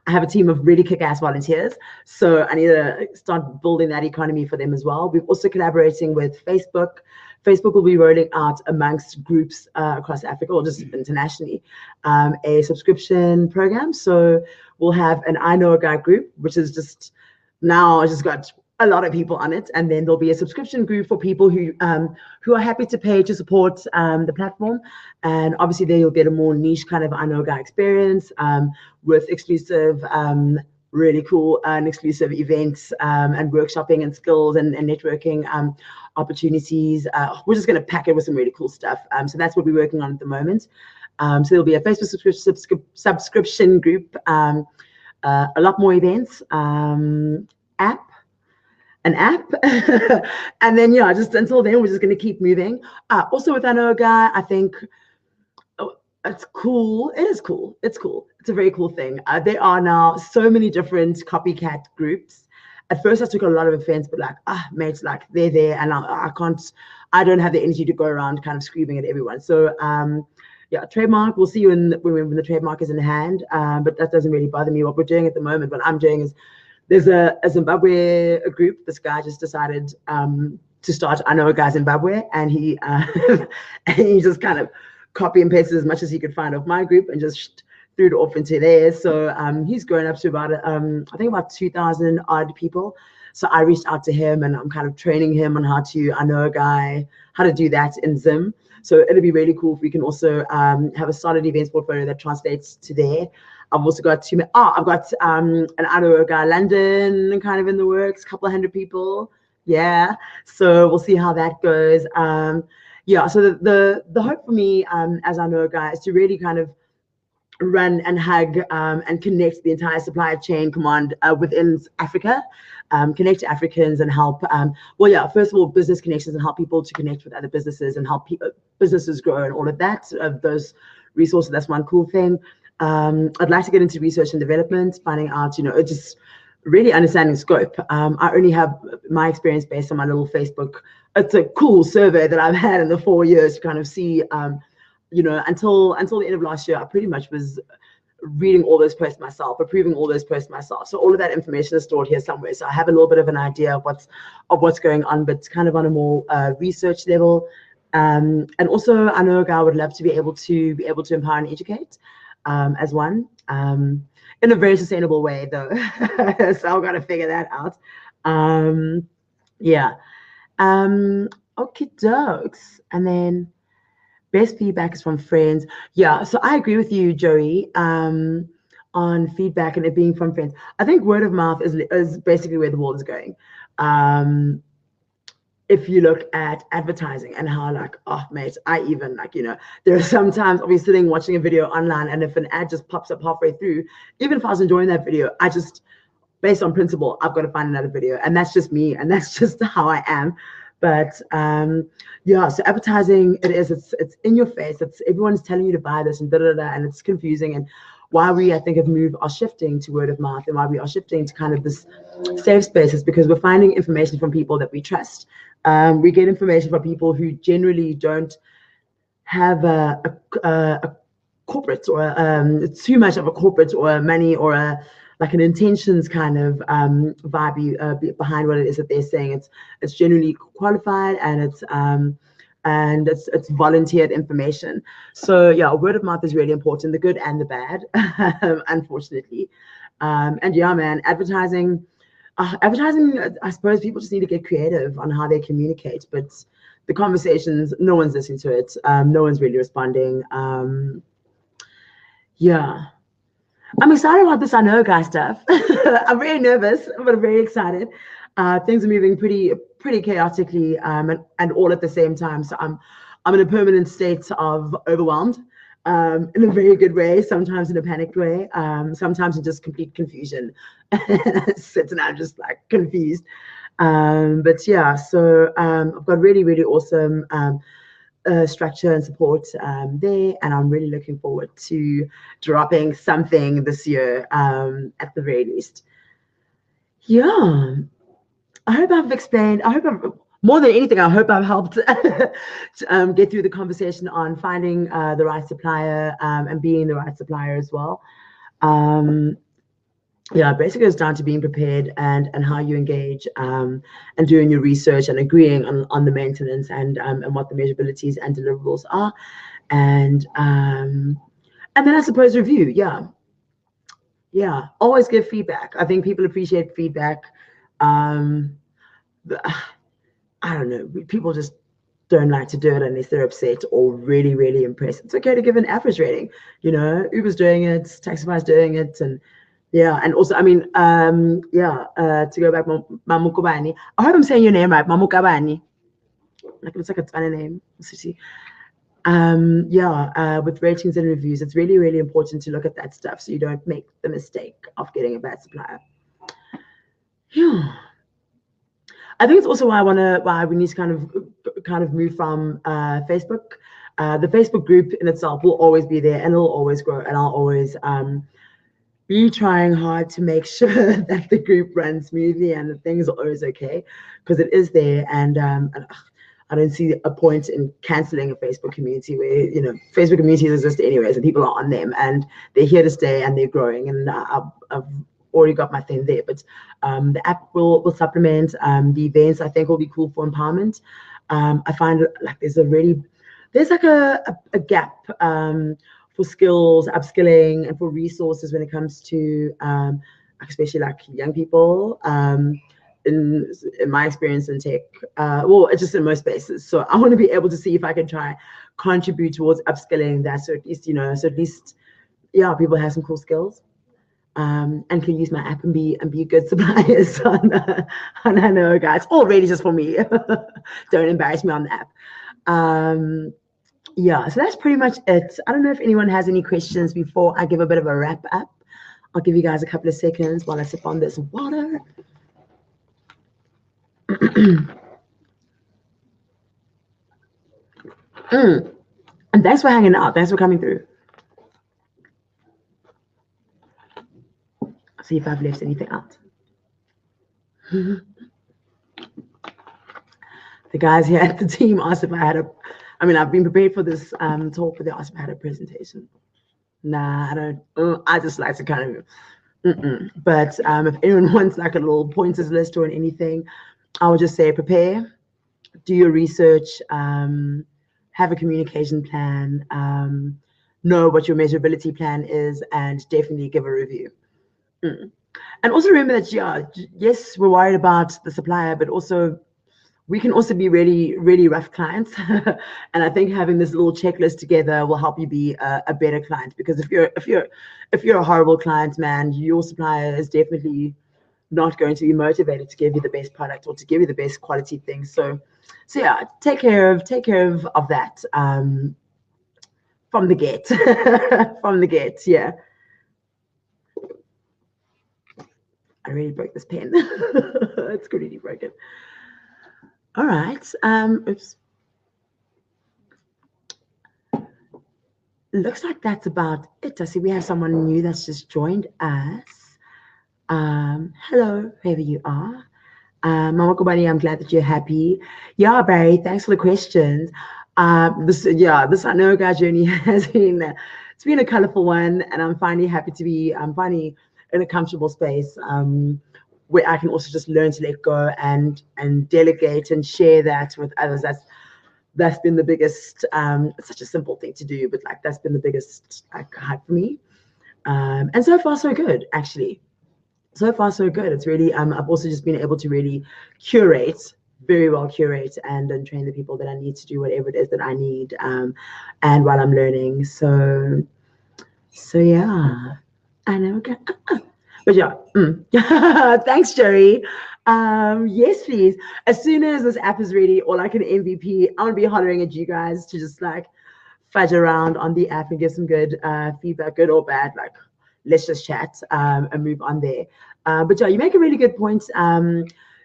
I have a team of really kick-ass volunteers, so I need to start building that economy for them as well. We're also collaborating with Facebook. Facebook will be rolling out amongst groups across Africa or just internationally a subscription program. So we'll have an I Know a Guy group, which is just got a lot of people on it, and then there'll be a subscription group for people who are happy to pay to support the platform. And obviously there you'll get a more niche kind of I Know a Guy experience with exclusive really cool and exclusive events and workshopping and skills and networking opportunities. We're just going to pack it with some really cool stuff. So that's what we're working on at the moment. So there'll be a Facebook subscription group, a lot more events, an app. And then just until then, we're just going to keep moving. Also with I Know a Guy, I think it's cool. It is cool. It's cool. It's a very cool thing. There are now so many different copycat groups. At first I took a lot of offense, but like, mates, like they're there, and I don't have the energy to go around kind of screaming at everyone. So trademark, we'll see you when the trademark is in hand. But that doesn't really bother me. What we're doing at the moment, what I'm doing is, there's a Zimbabwe group. This guy just decided to start I Know a Guy Zimbabwe, and he just kind of copy and pasted as much as he could find off my group and just threw it off into theirs. So he's grown up to about I think about 2,000 odd people. So I reached out to him, and I'm kind of training him on how to do that in Zim. So it'll be really cool if we can also have a solid events portfolio that translates to there. I've also got I've got an I Know a Guy London kind of in the works, a couple of hundred people. Yeah, so we'll see how that goes. So the hope for me as I Know a Guy is to really kind of run and hug and connect the entire supply chain command within Africa, connect Africans and help. First of all, business connections and help people to connect with other businesses and help businesses grow and all of that. Those resources, that's one cool thing. I'd like to get into research and development, finding out, just really understanding scope. I only have my experience based on my little Facebook. It's a cool survey that I've had in the 4 years to kind of see, until the end of last year, I pretty much was reading all those posts myself, approving all those posts myself. So all of that information is stored here somewhere. So I have a little bit of an idea of what's going on, but it's kind of on a more research level. And also, I know a guy would love to be able to empower and educate as one. In a very sustainable way, though. So I've got to figure that out. Okay, dokes. And then best feedback is from friends. Yeah, so I agree with you, Joey, on feedback and it being from friends. I think word of mouth is basically where the world is going. If you look at advertising and how mate, I even there are sometimes I'll be sitting watching a video online and if an ad just pops up halfway through, even if I was enjoying that video, I just, based on principle, I've got to find another video. And that's just me and that's just how I am. But so advertising, it's in your face. It's everyone's telling you to buy this and and it's confusing. And why we, I think, are shifting to word of mouth and why we are shifting to kind of this safe space is because we're finding information from people that we trust. We get information from people who generally don't have a corporate or too much of a corporate or a money or an intentions kind of vibe behind what it is that they're saying. It's generally qualified and it's volunteered information. So yeah, word of mouth is really important, the good and the bad, unfortunately. And yeah, man, advertising, I suppose people just need to get creative on how they communicate, but the conversations, no one's listening to it. No one's really responding. I'm excited about this I know guy stuff. I'm very nervous, but I'm very excited. Things are moving pretty chaotically and all at the same time. So I'm in a permanent state of overwhelmed, in a very good way, sometimes in a panicked way, sometimes in just complete confusion. Sitting out just confused. But yeah, so I've got really, really awesome structure and support there, and I'm really looking forward to dropping something this year at the very least. Yeah, I hope I've explained. More than anything, I hope I've helped get through the conversation on finding the right supplier and being the right supplier as well. Basically it's down to being prepared and how you engage and doing your research and agreeing on the maintenance and what the measurabilities and deliverables are. And then I suppose review. Yeah. Always give feedback. I think people appreciate feedback. I don't know. People just don't like to do it unless they're upset or really, really impressed. It's okay to give an average rating. Uber's doing it, Taxify's doing it, and yeah, and also, I mean, to go back, Mamukabani. I hope I'm saying your name right, Mamukabani. It looks like a funny name, city. With ratings and reviews, it's really, really important to look at that stuff so you don't make the mistake of getting a bad supplier. Yeah. I think it's also why we need to kind of move from Facebook. The Facebook group in itself will always be there and it'll always grow, and I'll always be trying hard to make sure that the group runs smoothly and that things are always okay, because it is there, and I don't see a point in canceling a Facebook community where Facebook communities exist anyways and people are on them and they're here to stay and they're growing, and I've already got my thing there. But the app will supplement the events. I think will be cool for empowerment. I find there's a gap for skills, upskilling, and for resources when it comes to especially young people. In my experience in tech, it's just in most spaces. So I want to be able to see if I can try contribute towards upskilling that. So at least, people have some cool skills. And can use my app and be good suppliers on I know, guys, already just for me. Don't embarrass me on the app. yeah, so that's pretty much it. I don't know if anyone has any questions before I give a bit of a wrap up. I'll give you guys a couple of seconds while I sip on this water. And thanks for hanging out. Thanks for coming through. I'll see if I've left anything out. The guys here at the team asked if I had I've been prepared for this talk, but they asked if I had a presentation. Nah, I don't. I just like to kind of. But if anyone wants like a little pointers list or anything, I would just say prepare, do your research, have a communication plan, know what your measurability plan is, and definitely give a review. And also remember that, yes, we're worried about the supplier, but also we can also be really, really rough clients. And I think having this little checklist together will help you be a better client. Because if you're a horrible client, man, your supplier is definitely not going to be motivated to give you the best product or to give you the best quality things. So yeah, take care of that from the get. From the get, yeah. I really broke this pen. It's really broken. All right. Oops. Looks like that's about it. I see we have someone new that's just joined us. Hello, whoever you are. Mama Kobani, I'm glad that you're happy. Yeah, Barry, thanks for the questions. This I know guys journey has been it's been a colorful one, and I'm finally happy to be finally in a comfortable space where I can also just learn to let go and delegate and share that with others. That's been the biggest. It's such a simple thing to do, but like that's been the biggest hype for me. And so far so good, actually. So far so good. It's really I've also just been able to really very well curate and train the people that I need to do whatever it is that I need and while I'm learning. So yeah, I know. Okay. But yeah, thanks, Jerry. Yes, please. As soon as this app is ready or like an MVP, I'm gonna be hollering at you guys to just like fudge around on the app and give some good feedback, good or bad. Like, let's just chat and move on there. But yeah, you make a really good point,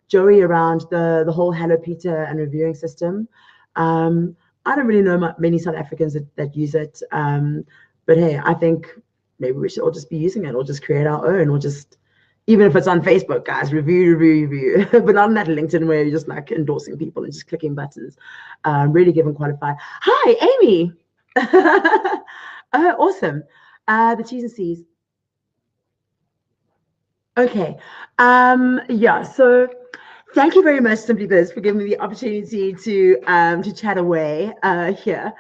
Joey, around the whole Hello Peter and reviewing system. I don't really know many South Africans that use it. But hey, I think maybe we should all just be using it or just create our own or just, even if it's on Facebook, guys, review, but not on that LinkedIn where you're just like endorsing people and just clicking buttons. Really give and qualify. Hi, Amy. Awesome. The T's and C's. Okay. Yeah, so thank you very much, Simply Biz, for giving me the opportunity to chat away here.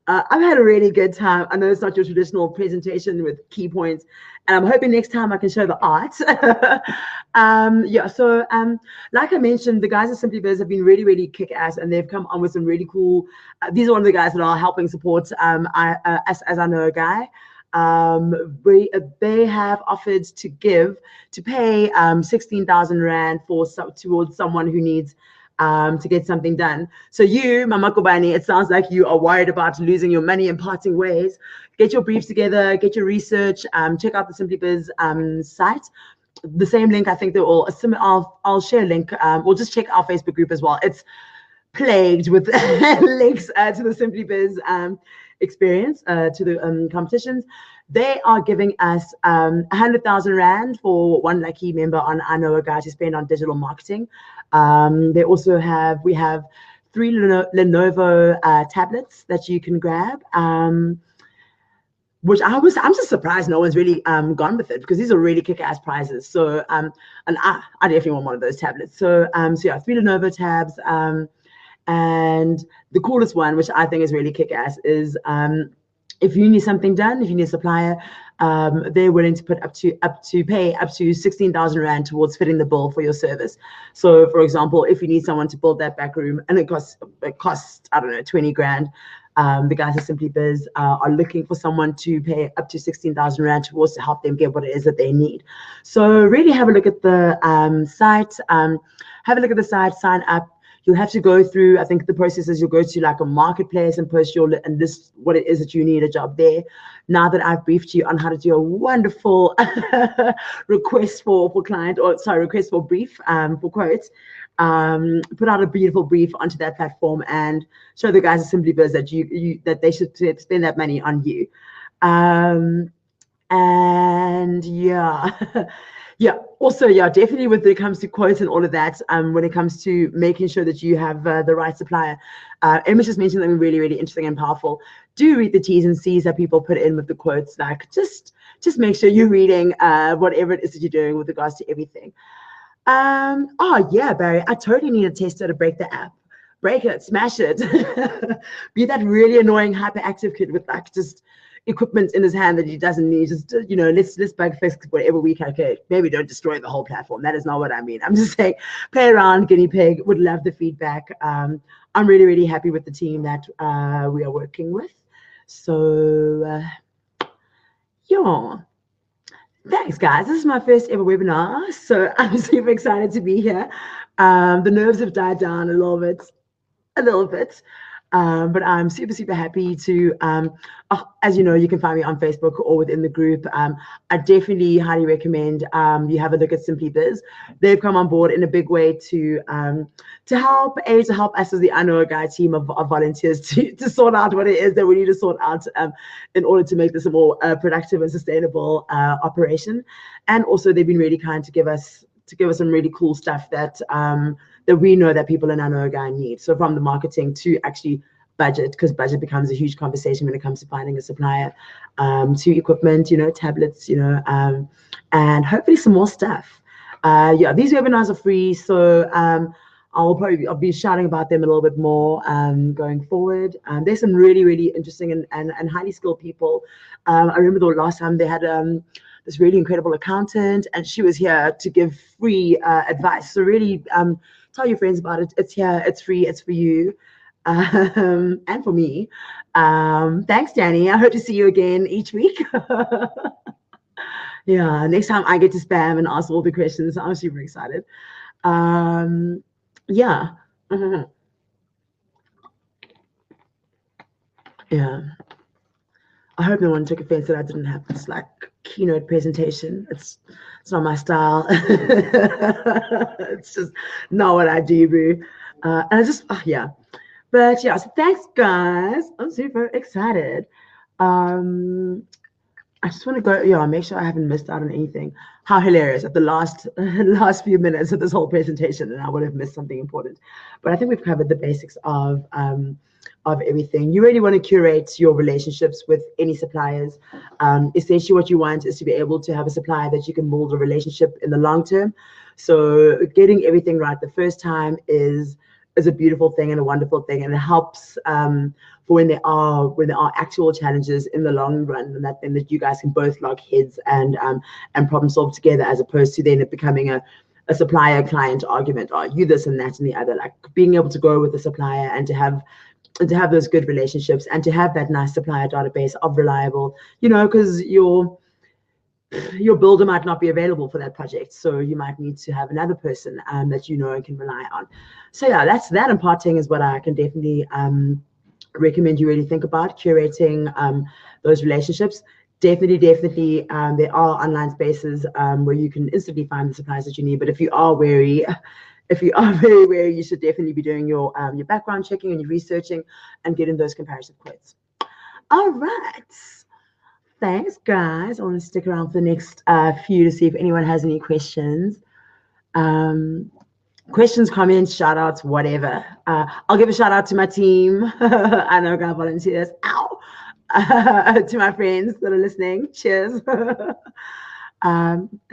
I've had a really good time. I know it's not your traditional presentation with key points, and I'm hoping next time I can show the art. Yeah, so like I mentioned, the guys at Simply Biz have been really, really kick-ass, and they've come on with some really cool. These are one of the guys that are helping support as I know a guy. They have offered to pay 16,000 Rand towards someone who needs to get something done. So you, Mama Kobani, it sounds like you are worried about losing your money and parting ways. Get your briefs together, get your research, check out the Simply Biz site. The same link, I think they're all I'll share a link. We'll just check our Facebook group as well. It's plagued with links to the Simply Biz experience, to the competitions. They are giving us 100,000 Rand for one lucky member on I Know a Guy to spend on digital marketing. They also we have 3 Lenovo tablets that you can grab, which I'm just surprised no one's really gone with it, because these are really kick-ass prizes. So and I definitely want one of those tablets. So yeah, 3 Lenovo tabs. And the coolest one, which I think is really kick-ass, is if you need something done, if you need a supplier, they're willing to pay up to 16,000 Rand towards fitting the bill for your service. So, for example, if you need someone to build that back room and it costs I don't know, 20 grand, the guys at Simply Biz are looking for someone to pay up to 16,000 Rand towards to help them get what it is that they need. So really have a look at the site. Have a look at the site, sign up. you'll have to go through, I think the process is you'll go to like a marketplace and post and list what it is that you need a job there. Now that I've briefed you on how to do a wonderful request for brief for quotes, put out a beautiful brief onto that platform and show the guys at Simply Biz that that they should spend that money on you. And yeah. Yeah, also, yeah, definitely when it comes to quotes and all of that, when it comes to making sure that you have the right supplier, Emma just mentioned something really, really interesting and powerful. Do read the T's and C's that people put in with the quotes. Like, just make sure you're reading whatever it is that you're doing with regards to everything. Oh, yeah, Barry, I totally need a tester to break the app. Break it, smash it. Be that really annoying hyperactive kid with like just equipment in his hand that he doesn't need. Just, you know, let's bug fix whatever we can. Okay, maybe don't destroy the whole platform. That is not what I mean. I'm just saying, play around, guinea pig. Would love the feedback. I'm really, really happy with the team that we are working with. So, yeah. Thanks, guys. This is my first ever webinar, so I'm super excited to be here. The nerves have died down a little bit. But I'm super, super happy to, as you know, you can find me on Facebook or within the group. I definitely highly recommend you have a look at Simply Biz. They've come on board in a big way to help us as the I Know a Guy team of volunteers to sort out what it is that we need to sort out in order to make this a more productive and sustainable operation. And also they've been really kind to give us some really cool stuff that that we know that people in I Know a Guy need. So from the marketing to actually budget, because budget becomes a huge conversation when it comes to finding a supplier, to equipment, you know, tablets, you know, and hopefully some more stuff. Yeah, these webinars are free, so I'll be shouting about them a little bit more going forward. There's some really, really interesting and highly skilled people. I remember the last time they had this really incredible accountant, and she was here to give free advice. So really tell your friends about it. It's here, it's free, it's for you, and for me. Thanks, Danny. I hope to see you again each week. Yeah, next time I get to spam and ask all the questions. I'm super excited. Yeah. Yeah. I hope no one took offense that I didn't have this like keynote presentation. It's not my style. It's just not what I do, boo. And I just, yeah. But yeah, so thanks, guys. I'm super excited. I just want to go, yeah, make sure I haven't missed out on anything. How hilarious at the last few minutes of this whole presentation, and I would have missed something important. But I think we've covered the basics of everything. You really want to curate your relationships with any suppliers. Essentially what you want is to be able to have a supplier that you can build a relationship in the long term. So getting everything right the first time is a beautiful thing and a wonderful thing, and it helps for when there are actual challenges in the long run, and that you guys can both lock heads and problem solve together, as opposed to then it becoming a supplier client argument. Are you this and that and the other? Like being able to go with the supplier and to have those good relationships and to have that nice supplier database of reliable, you know, because your builder might not be available for that project, so you might need to have another person that you know and can rely on. So yeah, that imparting is what I can definitely recommend you really think about, curating those relationships. Definitely there are online spaces where you can instantly find the suppliers that you need, but if you are very wary, you should definitely be doing your background checking and your researching and getting those comparative quotes. All right. Thanks, guys. I want to stick around for the next few to see if anyone has any questions. Questions, comments, shout outs, whatever. I'll give a shout out to my team. I know guy volunteers. Ow! To my friends that are listening. Cheers.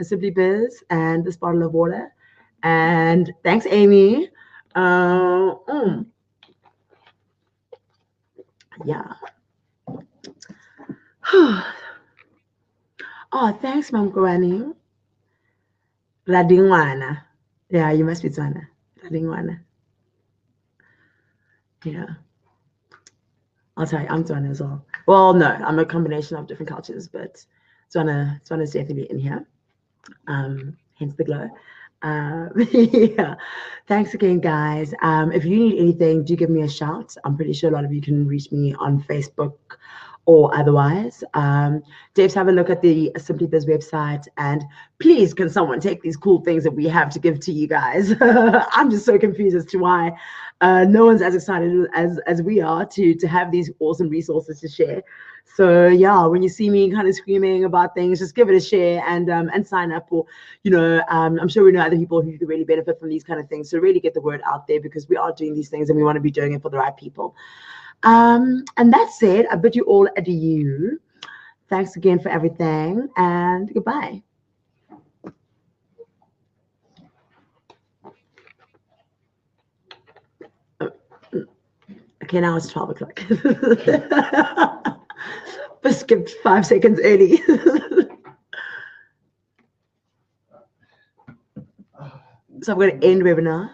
Simply Biz and this bottle of water. And thanks, Amy. Yeah. Oh, thanks, Mom Kwani. Radingwana. Yeah, you must be Tswana. Radingwana. Yeah. I'll tell you, I'm Tswana as well. Well, no, I'm a combination of different cultures, but Tswana is definitely in here. Hence the glow. Yeah. Thanks again, guys. If you need anything, do give me a shout. I'm pretty sure a lot of you can reach me on Facebook or otherwise. Dave's have a look at the Simply Biz website, and please, can someone take these cool things that we have to give to you guys? I'm just so confused as to why no one's as excited as we are to have these awesome resources to share. So yeah, when you see me kind of screaming about things, just give it a share and sign up. Or I'm sure we know other people who could really benefit from these kind of things. So really get the word out there, because we are doing these things and we want to be doing it for the right people. And that said, I bid you all adieu. Thanks again for everything, and goodbye. Okay, now it's 12 o'clock. But skipped 5 seconds early. So I'm going to end webinar.